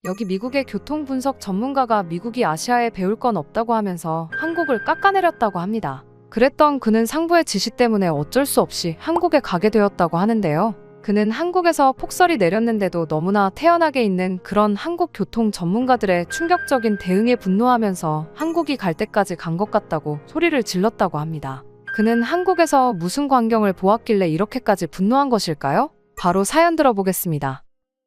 여기 미국의 교통분석 전문가가 미국이 아시아에 배울 건 없다고 하면서 한국을 깎아내렸다고 합니다. 그랬던 그는 상부의 지시 때문에 어쩔 수 없이 한국에 가게 되었다고 하는데요. 그는 한국에서 폭설이 내렸는데도 너무나 태연하게 있는 그런 한국 교통 전문가들의 충격적인 대응에 분노하면서 한국이 갈 때까지 간 것 같다고 소리를 질렀다고 합니다. 그는 한국에서 무슨 광경을 보았길래 이렇게까지 분노한 것일까요? 바로 사연 들어보겠습니다.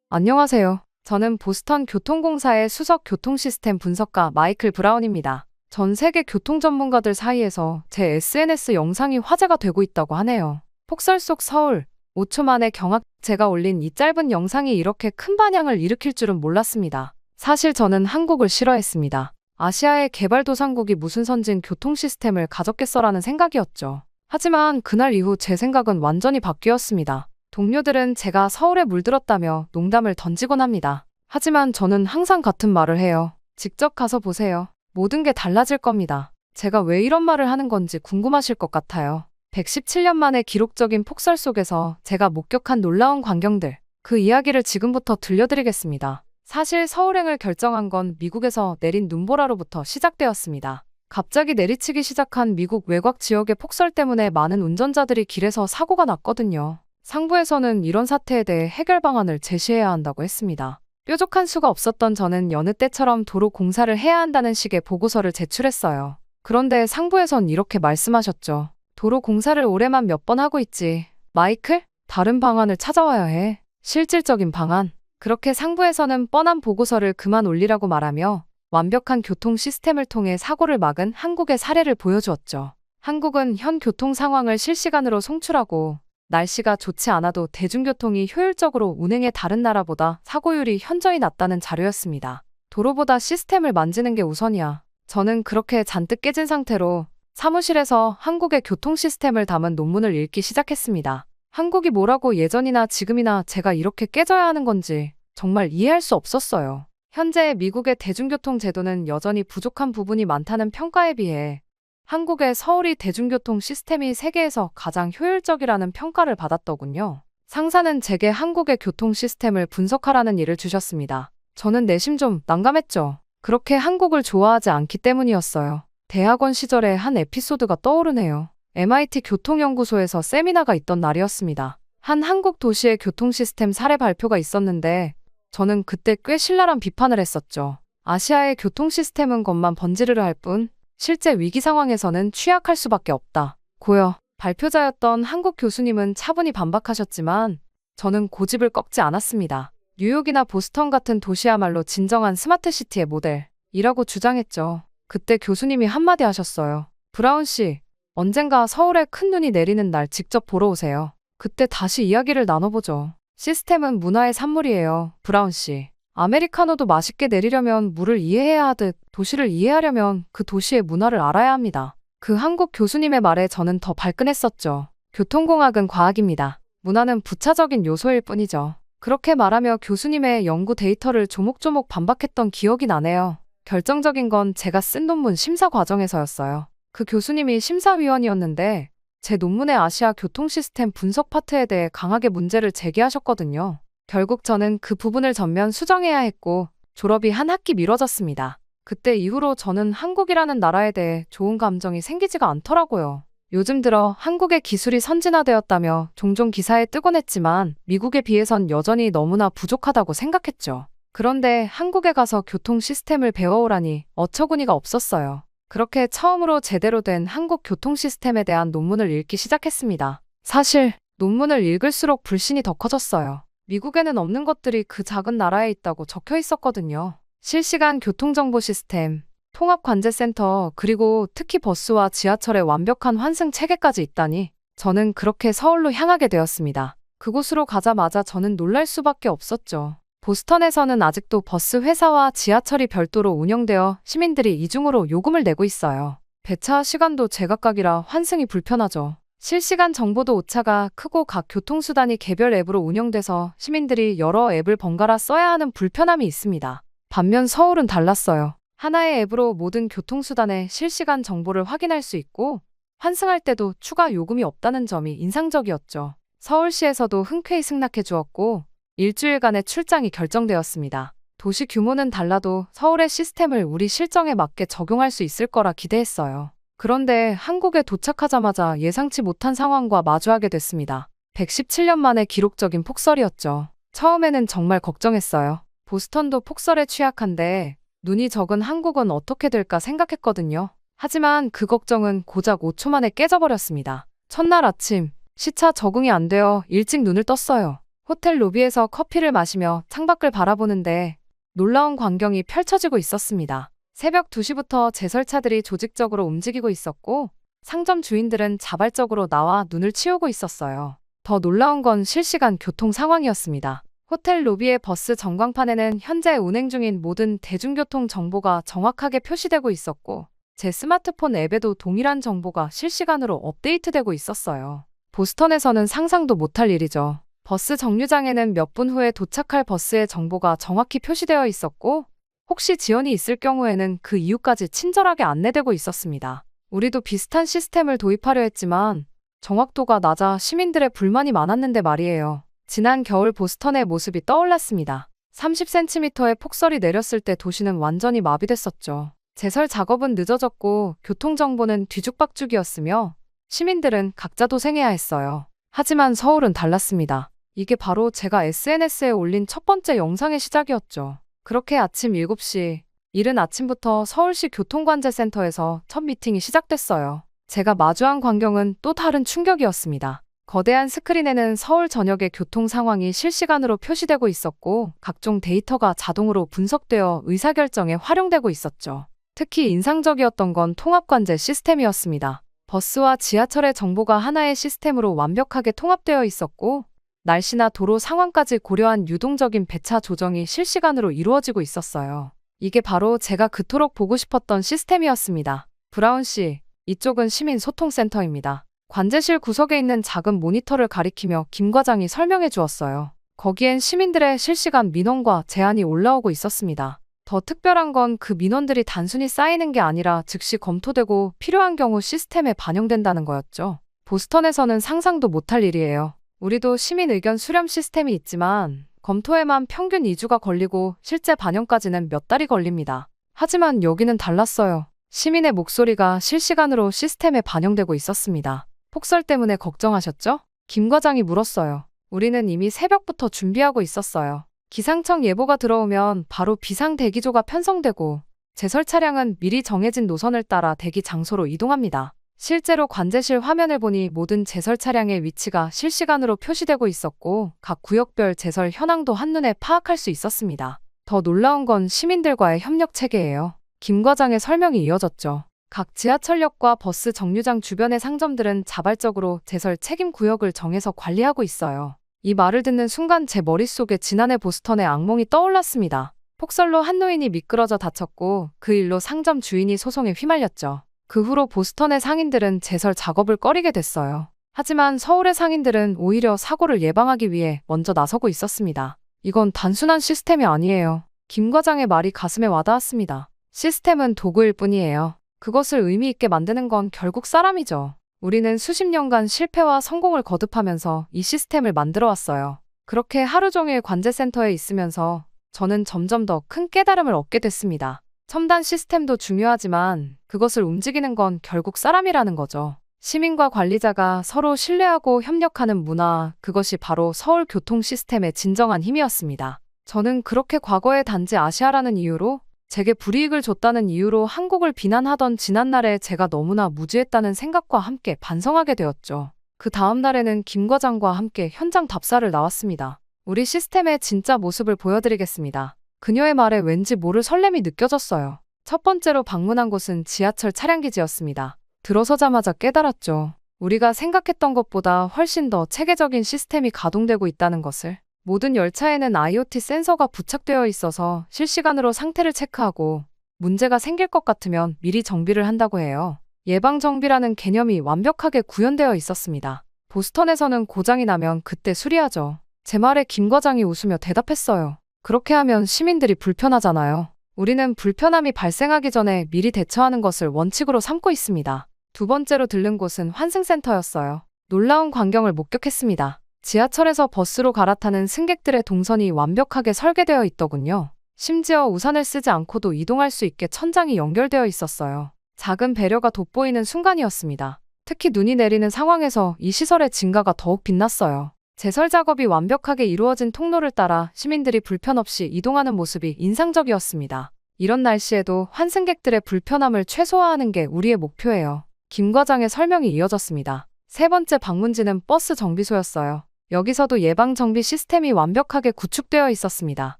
안녕하세요. 저는 보스턴 교통공사의 수석 교통시스템 분석가 마이클 브라운입니다. 전 세계 교통 전문가들 사이에서 제 SNS 영상이 화제가 되고 있다고 하네요. 폭설 속 서울, 5초 만에 경악. 제가 올린 이 짧은 영상이 이렇게 큰 반향을 일으킬 줄은 몰랐습니다. 사실 저는 한국을 싫어했습니다. 아시아의 개발도상국이 무슨 선진 교통 시스템을 가졌겠어라는 생각이었죠. 하지만 그날 이후 제 생각은 완전히 바뀌었습니다. 동료들은 제가 서울에 물들었다며 농담을 던지곤 합니다. 하지만 저는 항상 같은 말을 해요. 직접 가서 보세요. 모든 게 달라질 겁니다. 제가 왜 이런 말을 하는 건지 궁금하실 것 같아요. 117년 만에 기록적인 폭설 속에서 제가 목격한 놀라운 광경들, 그 이야기를 지금부터 들려드리겠습니다. 사실 서울행을 결정한 건 미국에서 내린 눈보라로부터 시작되었습니다. 갑자기 내리치기 시작한 미국 외곽 지역의 폭설 때문에 많은 운전자들이 길에서 사고가 났거든요. 상부에서는 이런 사태에 대해 해결 방안을 제시해야 한다고 했습니다. 뾰족한 수가 없었던 저는 여느 때처럼 도로 공사를 해야 한다는 식의 보고서를 제출했어요. 그런데 상부에선 이렇게 말씀하셨죠. 도로 공사를 올해만 몇 번 하고 있지. 마이클? 다른 방안을 찾아와야 해. 실질적인 방안. 그렇게 상부에서는 뻔한 보고서를 그만 올리라고 말하며 완벽한 교통 시스템을 통해 사고를 막은 한국의 사례를 보여주었죠. 한국은 현 교통 상황을 실시간으로 송출하고 날씨가 좋지 않아도 대중교통이 효율적으로 운행해 다른 나라보다 사고율이 현저히 낮다는 자료였습니다. 도로보다 시스템을 만지는 게 우선이야. 저는 그렇게 잔뜩 깨진 상태로 사무실에서 한국의 교통 시스템을 담은 논문을 읽기 시작했습니다. 한국이 뭐라고 예전이나 지금이나 제가 이렇게 깨져야 하는 건지 정말 이해할 수 없었어요. 현재 미국의 대중교통 제도는 여전히 부족한 부분이 많다는 평가에 비해 한국의 서울이 대중교통 시스템이 세계에서 가장 효율적이라는 평가를 받았더군요. 상사는 제게 한국의 교통 시스템을 분석하라는 일을 주셨습니다. 저는 내심 좀 난감했죠. 그렇게 한국을 좋아하지 않기 때문이었어요. 대학원 시절에 한 에피소드가 떠오르네요. MIT 교통연구소에서 세미나가 있던 날이었습니다. 한 한국 도시의 교통 시스템 사례 발표가 있었는데 저는 그때 꽤 신랄한 비판을 했었죠. 아시아의 교통 시스템은 겉만 번지르르 할 뿐 실제 위기 상황에서는 취약할 수밖에 없다. 고요. 발표자였던 한국 교수님은 차분히 반박하셨지만 저는 고집을 꺾지 않았습니다. 뉴욕이나 보스턴 같은 도시야말로 진정한 스마트시티의 모델이라고 주장했죠. 그때 교수님이 한마디 하셨어요. 브라운 씨, 언젠가 서울에 큰 눈이 내리는 날 직접 보러 오세요. 그때 다시 이야기를 나눠보죠. 시스템은 문화의 산물이에요, 브라운 씨. 아메리카노도 맛있게 내리려면 물을 이해해야 하듯 도시를 이해하려면 그 도시의 문화를 알아야 합니다. 그 한국 교수님의 말에 저는 더 발끈했었죠. 교통공학은 과학입니다. 문화는 부차적인 요소일 뿐이죠. 그렇게 말하며 교수님의 연구 데이터를 조목조목 반박했던 기억이 나네요. 결정적인 건 제가 쓴 논문 심사 과정에서였어요. 그 교수님이 심사위원이었는데 제 논문의 아시아 교통 시스템 분석 파트에 대해 강하게 문제를 제기하셨거든요. 결국 저는 그 부분을 전면 수정해야 했고 졸업이 한 학기 미뤄졌습니다. 그때 이후로 저는 한국이라는 나라에 대해 좋은 감정이 생기지가 않더라고요. 요즘 들어 한국의 기술이 선진화되었다며 종종 기사에 뜨곤 했지만 미국에 비해선 여전히 너무나 부족하다고 생각했죠. 그런데 한국에 가서 교통 시스템을 배워오라니 어처구니가 없었어요. 그렇게 처음으로 제대로 된 한국 교통 시스템에 대한 논문을 읽기 시작했습니다. 사실 논문을 읽을수록 불신이 더 커졌어요. 미국에는 없는 것들이 그 작은 나라에 있다고 적혀 있었거든요. 실시간 교통정보 시스템, 통합관제센터, 그리고 특히 버스와 지하철의 완벽한 환승 체계까지 있다니 저는 그렇게 서울로 향하게 되었습니다. 그곳으로 가자마자 저는 놀랄 수밖에 없었죠. 보스턴에서는 아직도 버스 회사와 지하철이 별도로 운영되어 시민들이 이중으로 요금을 내고 있어요. 배차 시간도 제각각이라 환승이 불편하죠. 실시간 정보도 오차가 크고 각 교통수단이 개별 앱으로 운영돼서 시민들이 여러 앱을 번갈아 써야 하는 불편함이 있습니다. 반면 서울은 달랐어요. 하나의 앱으로 모든 교통수단의 실시간 정보를 확인할 수 있고 환승할 때도 추가 요금이 없다는 점이 인상적이었죠. 서울시에서도 흔쾌히 승낙해 주었고 일주일간의 출장이 결정되었습니다. 도시 규모는 달라도 서울의 시스템을 우리 실정에 맞게 적용할 수 있을 거라 기대했어요. 그런데 한국에 도착하자마자 예상치 못한 상황과 마주하게 됐습니다. 117년 만에 기록적인 폭설이었죠. 처음에는 정말 걱정했어요. 보스턴도 폭설에 취약한데 눈이 적은 한국은 어떻게 될까 생각했거든요. 하지만 그 걱정은 고작 5초 만에 깨져버렸습니다. 첫날 아침, 시차 적응이 안 되어 일찍 눈을 떴어요. 호텔 로비에서 커피를 마시며 창밖을 바라보는데 놀라운 광경이 펼쳐지고 있었습니다. 새벽 2시부터 제설차들이 조직적으로 움직이고 있었고 상점 주인들은 자발적으로 나와 눈을 치우고 있었어요. 더 놀라운 건 실시간 교통 상황이었습니다. 호텔 로비의 버스 전광판에는 현재 운행 중인 모든 대중교통 정보가 정확하게 표시되고 있었고 제 스마트폰 앱에도 동일한 정보가 실시간으로 업데이트되고 있었어요. 보스턴에서는 상상도 못할 일이죠. 버스 정류장에는 몇 분 후에 도착할 버스의 정보가 정확히 표시되어 있었고 혹시 지연이 있을 경우에는 그 이유까지 친절하게 안내되고 있었습니다. 우리도 비슷한 시스템을 도입하려 했지만 정확도가 낮아 시민들의 불만이 많았는데 말이에요. 지난 겨울 보스턴의 모습이 떠올랐습니다. 30cm의 폭설이 내렸을 때 도시는 완전히 마비됐었죠. 제설 작업은 늦어졌고 교통정보는 뒤죽박죽이었으며 시민들은 각자 도생해야 했어요. 하지만 서울은 달랐습니다. 이게 바로 제가 SNS에 올린 첫 번째 영상의 시작이었죠. 그렇게 아침 7시, 이른 아침부터 서울시 교통관제센터에서 첫 미팅이 시작됐어요. 제가 마주한 광경은 또 다른 충격이었습니다. 거대한 스크린에는 서울 전역의 교통 상황이 실시간으로 표시되고 있었고 각종 데이터가 자동으로 분석되어 의사결정에 활용되고 있었죠. 특히 인상적이었던 건 통합관제 시스템이었습니다. 버스와 지하철의 정보가 하나의 시스템으로 완벽하게 통합되어 있었고 날씨나 도로 상황까지 고려한 유동적인 배차 조정이 실시간으로 이루어지고 있었어요. 이게 바로 제가 그토록 보고 싶었던 시스템이었습니다. 브라운씨, 이쪽은 시민소통센터입니다. 관제실 구석에 있는 작은 모니터를 가리키며 김 과장이 설명해 주었어요. 거기엔 시민들의 실시간 민원과 제안이 올라오고 있었습니다. 더 특별한 건 그 민원들이 단순히 쌓이는 게 아니라 즉시 검토되고 필요한 경우 시스템에 반영된다는 거였죠. 보스턴에서는 상상도 못할 일이에요. 우리도 시민 의견 수렴 시스템이 있지만 검토에만 평균 2주가 걸리고 실제 반영까지는 몇 달이 걸립니다. 하지만 여기는 달랐어요. 시민의 목소리가 실시간으로 시스템에 반영되고 있었습니다. 폭설 때문에 걱정하셨죠? 김 과장이 물었어요. 우리는 이미 새벽부터 준비하고 있었어요. 기상청 예보가 들어오면 바로 비상 대기조가 편성되고 제설 차량은 미리 정해진 노선을 따라 대기 장소로 이동합니다. 실제로 관제실 화면을 보니 모든 제설 차량의 위치가 실시간으로 표시되고 있었고 각 구역별 제설 현황도 한눈에 파악할 수 있었습니다. 더 놀라운 건 시민들과의 협력 체계예요. 김 과장의 설명이 이어졌죠. 각 지하철역과 버스 정류장 주변의 상점들은 자발적으로 제설 책임 구역을 정해서 관리하고 있어요. 이 말을 듣는 순간 제 머릿속에 지난해 보스턴의 악몽이 떠올랐습니다. 폭설로 한 노인이 미끄러져 다쳤고 그 일로 상점 주인이 소송에 휘말렸죠. 그 후로 보스턴의 상인들은 제설 작업을 꺼리게 됐어요. 하지만 서울의 상인들은 오히려 사고를 예방하기 위해 먼저 나서고 있었습니다. 이건 단순한 시스템이 아니에요. 김 과장의 말이 가슴에 와닿았습니다. 시스템은 도구일 뿐이에요. 그것을 의미 있게 만드는 건 결국 사람이죠. 우리는 수십 년간 실패와 성공을 거듭하면서 이 시스템을 만들어 왔어요. 그렇게 하루 종일 관제센터에 있으면서 저는 점점 더 큰 깨달음을 얻게 됐습니다. 첨단 시스템도 중요하지만 그것을 움직이는 건 결국 사람이라는 거죠. 시민과 관리자가 서로 신뢰하고 협력하는 문화, 그것이 바로 서울 교통 시스템의 진정한 힘이었습니다. 저는 그렇게 과거에 단지 아시아라는 이유로, 제게 불이익을 줬다는 이유로 한국을 비난하던 지난날에 제가 너무나 무지했다는 생각과 함께 반성하게 되었죠. 그 다음 날에는 김 과장과 함께 현장 답사를 나왔습니다. 우리 시스템의 진짜 모습을 보여드리겠습니다. 그녀의 말에 왠지 모를 설렘이 느껴졌어요. 첫 번째로 방문한 곳은 지하철 차량기지였습니다. 들어서자마자 깨달았죠. 우리가 생각했던 것보다 훨씬 더 체계적인 시스템이 가동되고 있다는 것을. 모든 열차에는 IoT 센서가 부착되어 있어서 실시간으로 상태를 체크하고 문제가 생길 것 같으면 미리 정비를 한다고 해요. 예방정비라는 개념이 완벽하게 구현되어 있었습니다. 보스턴에서는 고장이 나면 그때 수리하죠. 제 말에 김 과장이 웃으며 대답했어요. 그렇게 하면 시민들이 불편하잖아요. 우리는 불편함이 발생하기 전에 미리 대처하는 것을 원칙으로 삼고 있습니다. 두 번째로 들른 곳은 환승센터였어요. 놀라운 광경을 목격했습니다. 지하철에서 버스로 갈아타는 승객들의 동선이 완벽하게 설계되어 있더군요. 심지어 우산을 쓰지 않고도 이동할 수 있게 천장이 연결되어 있었어요. 작은 배려가 돋보이는 순간이었습니다. 특히 눈이 내리는 상황에서 이 시설의 진가가 더욱 빛났어요. 제설 작업이 완벽하게 이루어진 통로를 따라 시민들이 불편 없이 이동하는 모습이 인상적이었습니다. 이런 날씨에도 환승객들의 불편함을 최소화하는 게 우리의 목표예요. 김 과장의 설명이 이어졌습니다. 세 번째 방문지는 버스 정비소였어요. 여기서도 예방 정비 시스템이 완벽하게 구축되어 있었습니다.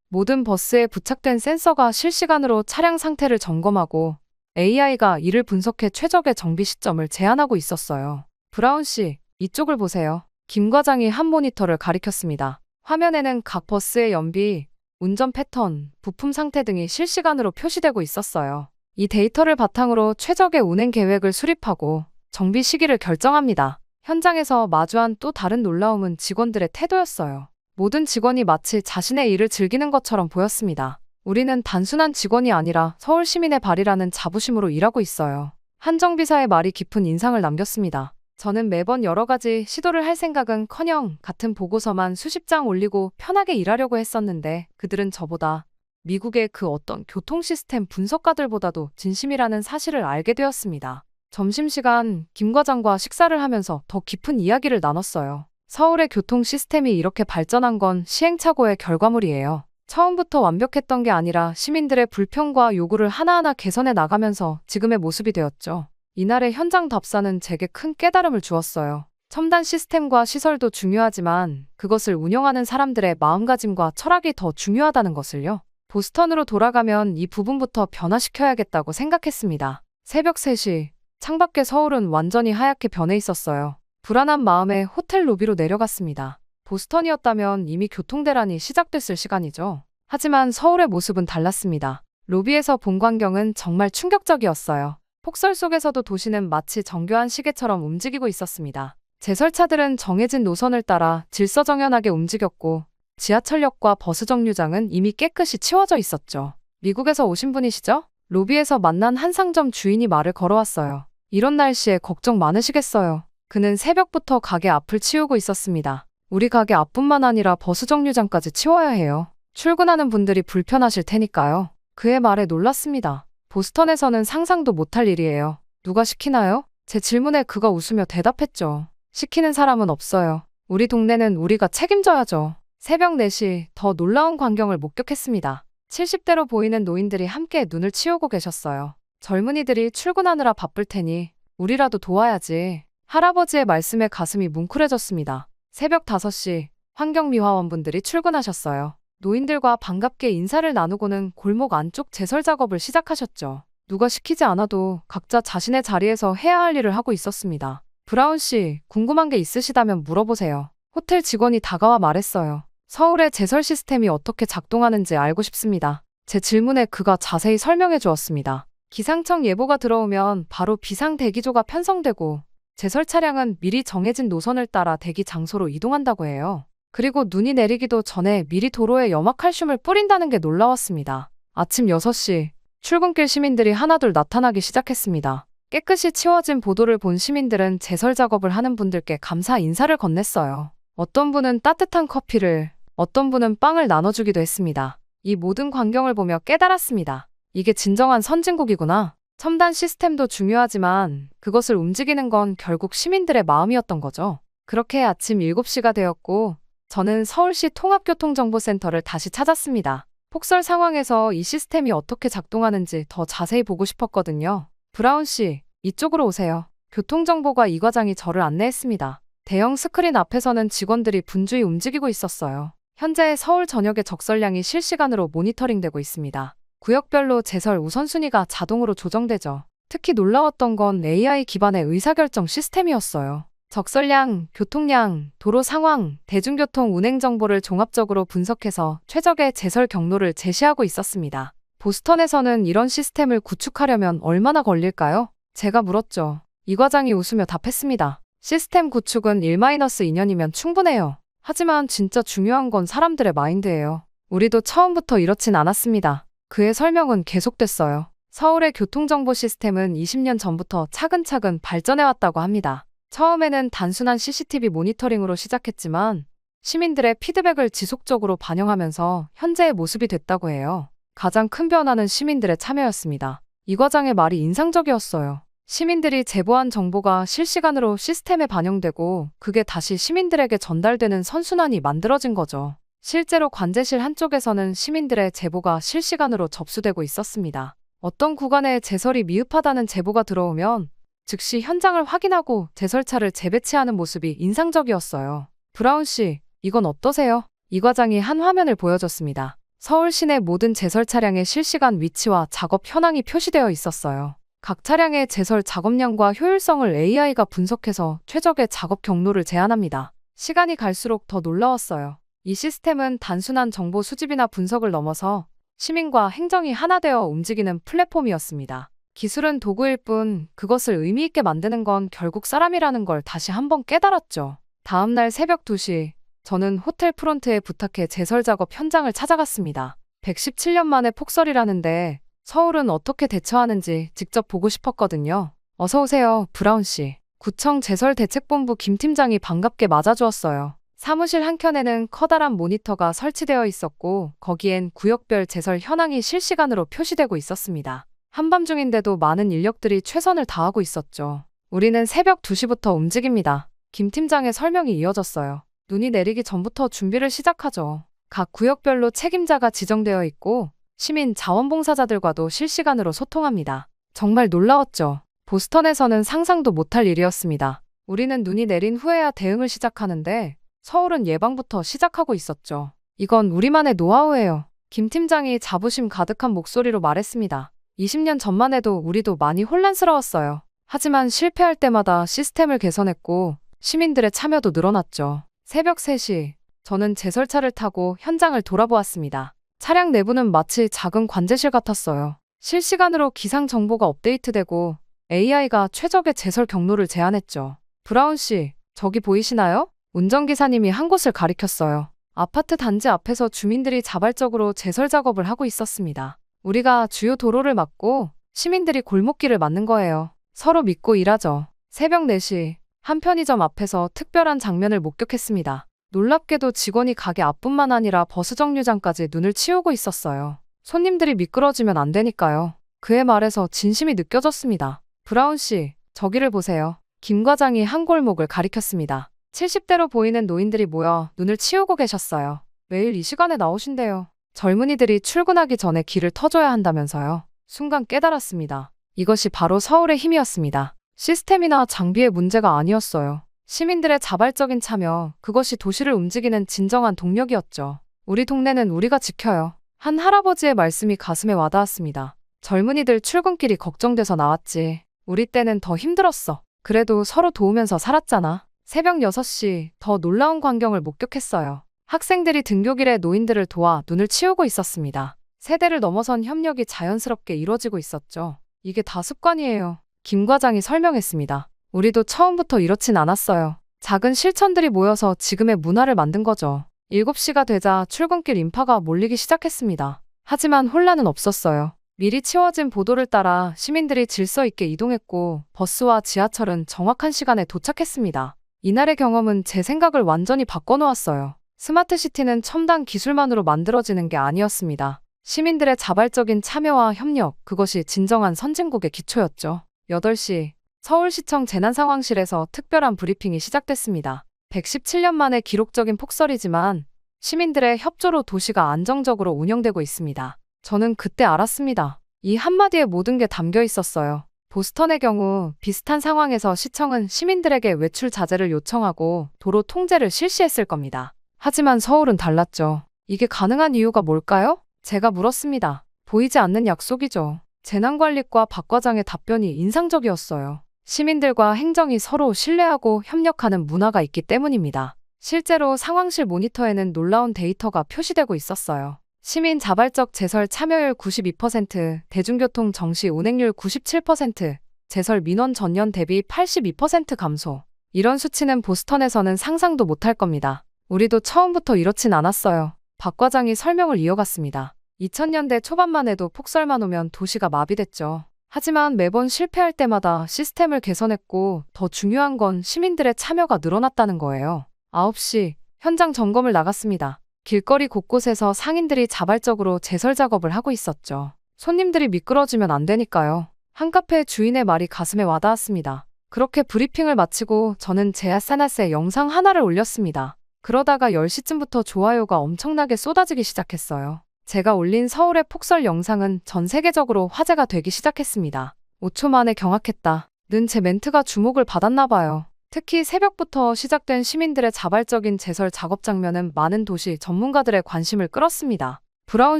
모든 버스에 부착된 센서가 실시간으로 차량 상태를 점검하고 AI가 이를 분석해 최적의 정비 시점을 제안하고 있었어요. 브라운 씨, 이쪽을 보세요. 김 과장이 한 모니터를 가리켰습니다. 화면에는 각 버스의 연비, 운전 패턴, 부품 상태 등이 실시간으로 표시되고 있었어요. 이 데이터를 바탕으로 최적의 운행 계획을 수립하고 정비 시기를 결정합니다. 현장에서 마주한 또 다른 놀라움은 직원들의 태도였어요. 모든 직원이 마치 자신의 일을 즐기는 것처럼 보였습니다. 우리는 단순한 직원이 아니라 서울 시민의 발이라는 자부심으로 일하고 있어요. 한 정비사의 말이 깊은 인상을 남겼습니다. 저는 매번 여러 가지 시도를 할 생각은커녕 같은 보고서만 수십 장 올리고 편하게 일하려고 했었는데 그들은 저보다 미국의 그 어떤 교통 시스템 분석가들보다도 진심이라는 사실을 알게 되었습니다. 점심시간 김 과장과 식사를 하면서 더 깊은 이야기를 나눴어요. 서울의 교통 시스템이 이렇게 발전한 건 시행착오의 결과물이에요. 처음부터 완벽했던 게 아니라 시민들의 불평과 요구를 하나하나 개선해 나가면서 지금의 모습이 되었죠. 이날의 현장 답사는 제게 큰 깨달음을 주었어요. 첨단 시스템과 시설도 중요하지만 그것을 운영하는 사람들의 마음가짐과 철학이 더 중요하다는 것을요. 보스턴으로 돌아가면 이 부분부터 변화시켜야겠다고 생각했습니다. 새벽 3시, 창밖의 서울은 완전히 하얗게 변해 있었어요. 불안한 마음에 호텔 로비로 내려갔습니다. 보스턴이었다면 이미 교통대란이 시작됐을 시간이죠. 하지만 서울의 모습은 달랐습니다. 로비에서 본 광경은 정말 충격적이었어요. 폭설 속에서도 도시는 마치 정교한 시계처럼 움직이고 있었습니다. 제설차들은 정해진 노선을 따라 질서정연하게 움직였고 지하철역과 버스 정류장은 이미 깨끗이 치워져 있었죠. 미국에서 오신 분이시죠? 로비에서 만난 한 상점 주인이 말을 걸어왔어요. 이런 날씨에 걱정 많으시겠어요. 그는 새벽부터 가게 앞을 치우고 있었습니다. 우리 가게 앞뿐만 아니라 버스 정류장까지 치워야 해요. 출근하는 분들이 불편하실 테니까요. 그의 말에 놀랐습니다. 보스턴에서는 상상도 못할 일이에요. 누가 시키나요? 제 질문에 그가 웃으며 대답했죠. 시키는 사람은 없어요. 우리 동네는 우리가 책임져야죠. 새벽 4시 더 놀라운 광경을 목격했습니다. 70대로 보이는 노인들이 함께 눈을 치우고 계셨어요. 젊은이들이 출근하느라 바쁠 테니 우리라도 도와야지. 할아버지의 말씀에 가슴이 뭉클해졌습니다. 새벽 5시 환경미화원분들이 출근하셨어요. 노인들과 반갑게 인사를 나누고는 골목 안쪽 제설 작업을 시작하셨죠. 누가 시키지 않아도 각자 자신의 자리에서 해야 할 일을 하고 있었습니다. 브라운 씨, 궁금한 게 있으시다면 물어보세요. 호텔 직원이 다가와 말했어요. 서울의 제설 시스템이 어떻게 작동하는지 알고 싶습니다. 제 질문에 그가 자세히 설명해 주었습니다. 기상청 예보가 들어오면 바로 비상 대기조가 편성되고 제설 차량은 미리 정해진 노선을 따라 대기 장소로 이동한다고 해요. 그리고 눈이 내리기도 전에 미리 도로에 염화칼슘을 뿌린다는 게 놀라웠습니다. 아침 6시, 출근길 시민들이 하나둘 나타나기 시작했습니다. 깨끗이 치워진 보도를 본 시민들은 제설 작업을 하는 분들께 감사 인사를 건넸어요. 어떤 분은 따뜻한 커피를, 어떤 분은 빵을 나눠주기도 했습니다. 이 모든 광경을 보며 깨달았습니다. 이게 진정한 선진국이구나. 첨단 시스템도 중요하지만 그것을 움직이는 건 결국 시민들의 마음이었던 거죠. 그렇게 아침 7시가 되었고 저는 서울시 통합교통정보센터를 다시 찾았습니다. 폭설 상황에서 이 시스템이 어떻게 작동하는지 더 자세히 보고 싶었거든요. 브라운 씨, 이쪽으로 오세요. 교통정보과 이 과장이 저를 안내했습니다. 대형 스크린 앞에서는 직원들이 분주히 움직이고 있었어요. 현재 서울 전역의 적설량이 실시간으로 모니터링되고 있습니다. 구역별로 제설 우선순위가 자동으로 조정되죠. 특히 놀라웠던 건 AI 기반의 의사결정 시스템이었어요. 적설량, 교통량, 도로 상황, 대중교통 운행 정보를 종합적으로 분석해서 최적의 제설 경로를 제시하고 있었습니다. 보스턴에서는 이런 시스템을 구축하려면 얼마나 걸릴까요? 제가 물었죠. 이 과장이 웃으며 답했습니다. 시스템 구축은 1-2년이면 충분해요. 하지만 진짜 중요한 건 사람들의 마인드예요. 우리도 처음부터 이렇진 않았습니다. 그의 설명은 계속됐어요. 서울의 교통정보 시스템은 20년 전부터 차근차근 발전해왔다고 합니다. 처음에는 단순한 CCTV 모니터링으로 시작했지만 시민들의 피드백을 지속적으로 반영하면서 현재의 모습이 됐다고 해요. 가장 큰 변화는 시민들의 참여였습니다. 이 과장의 말이 인상적이었어요. 시민들이 제보한 정보가 실시간으로 시스템에 반영되고 그게 다시 시민들에게 전달되는 선순환이 만들어진 거죠. 실제로 관제실 한쪽에서는 시민들의 제보가 실시간으로 접수되고 있었습니다. 어떤 구간에 제설이 미흡하다는 제보가 들어오면 즉시 현장을 확인하고 제설차를 재배치하는 모습이 인상적이었어요. 브라운 씨, 이건 어떠세요? 이 과장이 한 화면을 보여줬습니다. 서울 시내 모든 제설 차량의 실시간 위치와 작업 현황이 표시되어 있었어요. 각 차량의 제설 작업량과 효율성을 AI가 분석해서 최적의 작업 경로를 제안합니다. 시간이 갈수록 더 놀라웠어요. 이 시스템은 단순한 정보 수집이나 분석을 넘어서 시민과 행정이 하나 되어 움직이는 플랫폼이었습니다. 기술은 도구일 뿐 그것을 의미 있게 만드는 건 결국 사람이라는 걸 다시 한번 깨달았죠. 다음 날 새벽 2시, 저는 호텔 프론트에 부탁해 제설 작업 현장을 찾아갔습니다. 117년 만에 폭설이라는데 서울은 어떻게 대처하는지 직접 보고 싶었거든요. 어서 오세요, 브라운 씨. 구청 제설대책본부 김 팀장이 반갑게 맞아주었어요. 사무실 한켠에는 커다란 모니터가 설치되어 있었고 거기엔 구역별 제설 현황이 실시간으로 표시되고 있었습니다. 한밤중인데도 많은 인력들이 최선을 다하고 있었죠. 우리는 새벽 2시부터 움직입니다. 김 팀장의 설명이 이어졌어요. 눈이 내리기 전부터 준비를 시작하죠. 각 구역별로 책임자가 지정되어 있고 시민 자원봉사자들과도 실시간으로 소통합니다. 정말 놀라웠죠. 보스턴에서는 상상도 못할 일이었습니다. 우리는 눈이 내린 후에야 대응을 시작하는데 서울은 예방부터 시작하고 있었죠. 이건 우리만의 노하우예요. 김 팀장이 자부심 가득한 목소리로 말했습니다. 20년 전만 해도 우리도 많이 혼란스러웠어요. 하지만 실패할 때마다 시스템을 개선했고 시민들의 참여도 늘어났죠. 새벽 3시, 저는 제설차를 타고 현장을 돌아보았습니다. 차량 내부는 마치 작은 관제실 같았어요. 실시간으로 기상 정보가 업데이트되고 AI가 최적의 제설 경로를 제안했죠. 브라운 씨, 저기 보이시나요? 운전기사님이 한 곳을 가리켰어요. 아파트 단지 앞에서 주민들이 자발적으로 제설 작업을 하고 있었습니다. 우리가 주요 도로를 막고 시민들이 골목길을 막는 거예요. 서로 믿고 일하죠. 새벽 4시, 한 편의점 앞에서 특별한 장면을 목격했습니다. 놀랍게도 직원이 가게 앞뿐만 아니라 버스 정류장까지 눈을 치우고 있었어요. 손님들이 미끄러지면 안 되니까요. 그의 말에서 진심이 느껴졌습니다. 브라운 씨, 저기를 보세요. 김 과장이 한 골목을 가리켰습니다. 70대로 보이는 노인들이 모여 눈을 치우고 계셨어요. 매일 이 시간에 나오신대요. 젊은이들이 출근하기 전에 길을 터줘야 한다면서요. 순간 깨달았습니다. 이것이 바로 서울의 힘이었습니다. 시스템이나 장비의 문제가 아니었어요. 시민들의 자발적인 참여, 그것이 도시를 움직이는 진정한 동력이었죠. 우리 동네는 우리가 지켜요. 한 할아버지의 말씀이 가슴에 와닿았습니다. 젊은이들 출근길이 걱정돼서 나왔지. 우리 때는 더 힘들었어. 그래도 서로 도우면서 살았잖아. 새벽 6시, 더 놀라운 광경을 목격했어요. 학생들이 등교길에 노인들을 도와 눈을 치우고 있었습니다. 세대를 넘어선 협력이 자연스럽게 이루어지고 있었죠. 이게 다 습관이에요. 김 과장이 설명했습니다. 우리도 처음부터 이렇진 않았어요. 작은 실천들이 모여서 지금의 문화를 만든 거죠. 7시가 되자 출근길 인파가 몰리기 시작했습니다. 하지만 혼란은 없었어요. 미리 치워진 보도를 따라 시민들이 질서 있게 이동했고 버스와 지하철은 정확한 시간에 도착했습니다. 이날의 경험은 제 생각을 완전히 바꿔놓았어요. 스마트 시티는 첨단 기술만으로 만들어지는 게 아니었습니다. 시민들의 자발적인 참여와 협력, 그것이 진정한 선진국의 기초였죠. 8시, 서울시청 재난상황실에서 특별한 브리핑이 시작됐습니다. 117년 만에 기록적인 폭설이지만 시민들의 협조로 도시가 안정적으로 운영되고 있습니다. 저는 그때 알았습니다. 이 한마디에 모든 게 담겨 있었어요. 보스턴의 경우 비슷한 상황에서 시청은 시민들에게 외출 자제를 요청하고 도로 통제를 실시했을 겁니다. 하지만 서울은 달랐죠. 이게 가능한 이유가 뭘까요? 제가 물었습니다. 보이지 않는 약속이죠. 재난관리과 박 과장의 답변이 인상적이었어요. 시민들과 행정이 서로 신뢰하고 협력하는 문화가 있기 때문입니다. 실제로 상황실 모니터에는 놀라운 데이터가 표시되고 있었어요. 시민 자발적 제설 참여율 92%, 대중교통 정시 운행률 97%, 제설 민원 전년 대비 82% 감소. 이런 수치는 보스턴에서는 상상도 못할 겁니다. 우리도 처음부터 이렇진 않았어요. 박 과장이 설명을 이어갔습니다. 2000년대 초반만 해도 폭설만 오면 도시가 마비됐죠. 하지만 매번 실패할 때마다 시스템을 개선했고 더 중요한 건 시민들의 참여가 늘어났다는 거예요. 9시, 현장 점검을 나갔습니다. 길거리 곳곳에서 상인들이 자발적으로 제설 작업을 하고 있었죠. 손님들이 미끄러지면 안 되니까요. 한 카페 주인의 말이 가슴에 와닿았습니다. 그렇게 브리핑을 마치고 저는 제 SNS에 영상 하나를 올렸습니다. 그러다가 10시쯤부터 좋아요가 엄청나게 쏟아지기 시작했어요. 제가 올린 서울의 폭설 영상은 전 세계적으로 화제가 되기 시작했습니다. 5초 만에 경악했다. 는 제 멘트가 주목을 받았나 봐요. 특히 새벽부터 시작된 시민들의 자발적인 제설 작업 장면은 많은 도시 전문가들의 관심을 끌었습니다. 브라운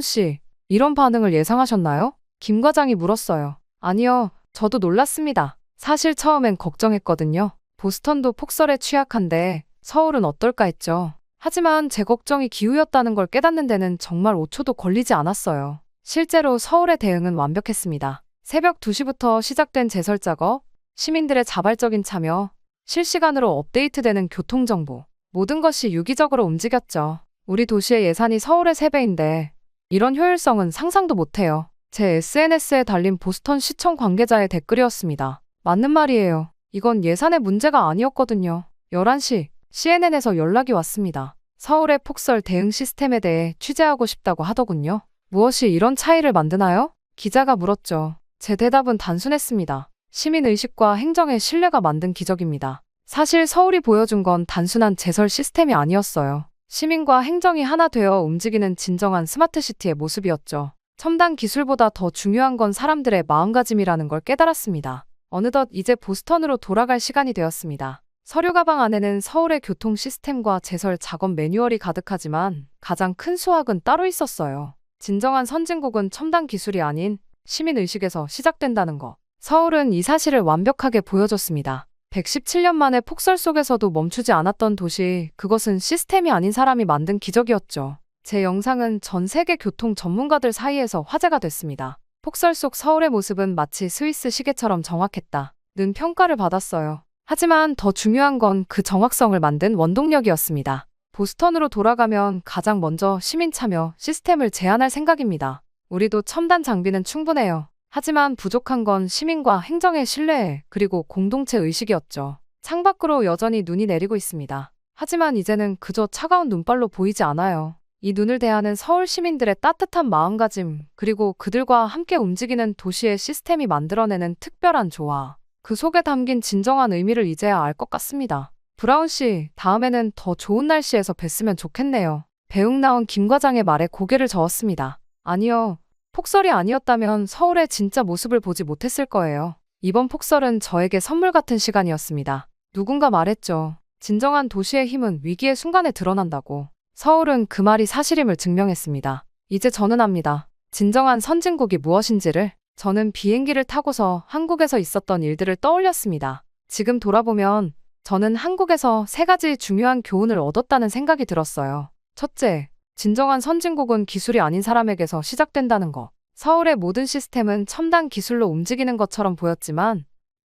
씨, 이런 반응을 예상하셨나요? 김 과장이 물었어요. 아니요, 저도 놀랐습니다. 사실 처음엔 걱정했거든요. 보스턴도 폭설에 취약한데 서울은 어떨까 했죠. 하지만 제 걱정이 기우였다는 걸 깨닫는 데는 정말 5초도 걸리지 않았어요. 실제로 서울의 대응은 완벽했습니다. 새벽 2시부터 시작된 제설 작업, 시민들의 자발적인 참여, 실시간으로 업데이트되는 교통정보, 모든 것이 유기적으로 움직였죠. 우리 도시의 예산이 서울의 3배인데 이런 효율성은 상상도 못해요. 제 SNS에 달린 보스턴 시청 관계자의 댓글이었습니다. 맞는 말이에요. 이건 예산의 문제가 아니었거든요. 11시, CNN에서 연락이 왔습니다. 서울의 폭설 대응 시스템에 대해 취재하고 싶다고 하더군요. 무엇이 이런 차이를 만드나요? 기자가 물었죠. 제 대답은 단순했습니다. 시민의식과 행정의 신뢰가 만든 기적입니다. 사실 서울이 보여준 건 단순한 제설 시스템이 아니었어요. 시민과 행정이 하나 되어 움직이는 진정한 스마트시티의 모습이었죠. 첨단 기술보다 더 중요한 건 사람들의 마음가짐이라는 걸 깨달았습니다. 어느덧 이제 보스턴으로 돌아갈 시간이 되었습니다. 서류 가방 안에는 서울의 교통 시스템과 제설 작업 매뉴얼이 가득하지만 가장 큰 수확은 따로 있었어요. 진정한 선진국은 첨단 기술이 아닌 시민의식에서 시작된다는 것. 서울은 이 사실을 완벽하게 보여줬습니다. 117년 만에 폭설 속에서도 멈추지 않았던 도시, 그것은 시스템이 아닌 사람이 만든 기적이었죠. 제 영상은 전 세계 교통 전문가들 사이에서 화제가 됐습니다. 폭설 속 서울의 모습은 마치 스위스 시계처럼 정확했다. 는 평가를 받았어요. 하지만 더 중요한 건 그 정확성을 만든 원동력이었습니다. 보스턴으로 돌아가면 가장 먼저 시민 참여 시스템을 제안할 생각입니다. 우리도 첨단 장비는 충분해요. 하지만 부족한 건 시민과 행정의 신뢰 그리고 공동체 의식이었죠. 창밖으로 여전히 눈이 내리고 있습니다. 하지만 이제는 그저 차가운 눈발로 보이지 않아요. 이 눈을 대하는 서울 시민들의 따뜻한 마음가짐 그리고 그들과 함께 움직이는 도시의 시스템이 만들어내는 특별한 조화. 그 속에 담긴 진정한 의미를 이제야 알 것 같습니다. 브라운 씨, 다음에는 더 좋은 날씨에서 뵀으면 좋겠네요. 배웅 나온 김 과장의 말에 고개를 저었습니다. 아니요. 폭설이 아니었다면 서울의 진짜 모습을 보지 못했을 거예요. 이번 폭설은 저에게 선물 같은 시간이었습니다. 누군가 말했죠. 진정한 도시의 힘은 위기의 순간에 드러난다고. 서울은 그 말이 사실임을 증명했습니다. 이제 저는 압니다. 진정한 선진국이 무엇인지를. 저는 비행기를 타고서 한국에서 있었던 일들을 떠올렸습니다. 지금 돌아보면 저는 한국에서 3가지 중요한 교훈을 얻었다는 생각이 들었어요. 첫째, 진정한 선진국은 기술이 아닌 사람에게서 시작된다는 것. 서울의 모든 시스템은 첨단 기술로 움직이는 것처럼 보였지만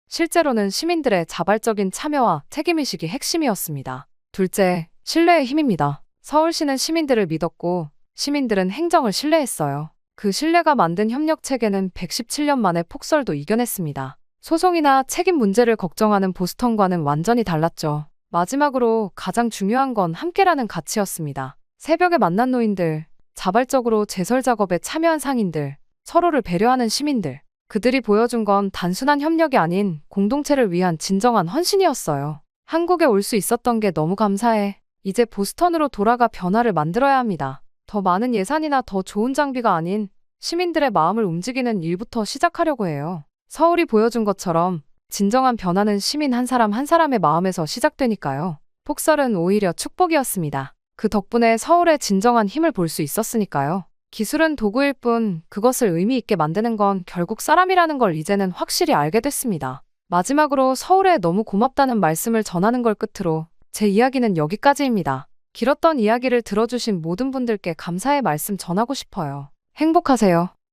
실제로는 시민들의 자발적인 참여와 책임의식이 핵심이었습니다. 둘째, 신뢰의 힘입니다. 서울시는 시민들을 믿었고 시민들은 행정을 신뢰했어요. 그 신뢰가 만든 협력체계는 117년 만에 폭설도 이겨냈습니다. 소송이나 책임 문제를 걱정하는 보스턴과는 완전히 달랐죠. 마지막으로 가장 중요한 건 함께라는 가치였습니다. 새벽에 만난 노인들, 자발적으로 제설 작업에 참여한 상인들, 서로를 배려하는 시민들. 그들이 보여준 건 단순한 협력이 아닌 공동체를 위한 진정한 헌신이었어요. 한국에 올 수 있었던 게 너무 감사해. 이제 보스턴으로 돌아가 변화를 만들어야 합니다. 더 많은 예산이나 더 좋은 장비가 아닌 시민들의 마음을 움직이는 일부터 시작하려고 해요. 서울이 보여준 것처럼 진정한 변화는 시민 한 사람 한 사람의 마음에서 시작되니까요. 폭설은 오히려 축복이었습니다. 그 덕분에 서울의 진정한 힘을 볼 수 있었으니까요. 기술은 도구일 뿐 그것을 의미 있게 만드는 건 결국 사람이라는 걸 이제는 확실히 알게 됐습니다. 마지막으로 서울에 너무 고맙다는 말씀을 전하는 걸 끝으로 제 이야기는 여기까지입니다. 길었던 이야기를 들어주신 모든 분들께 감사의 말씀 전하고 싶어요. 행복하세요.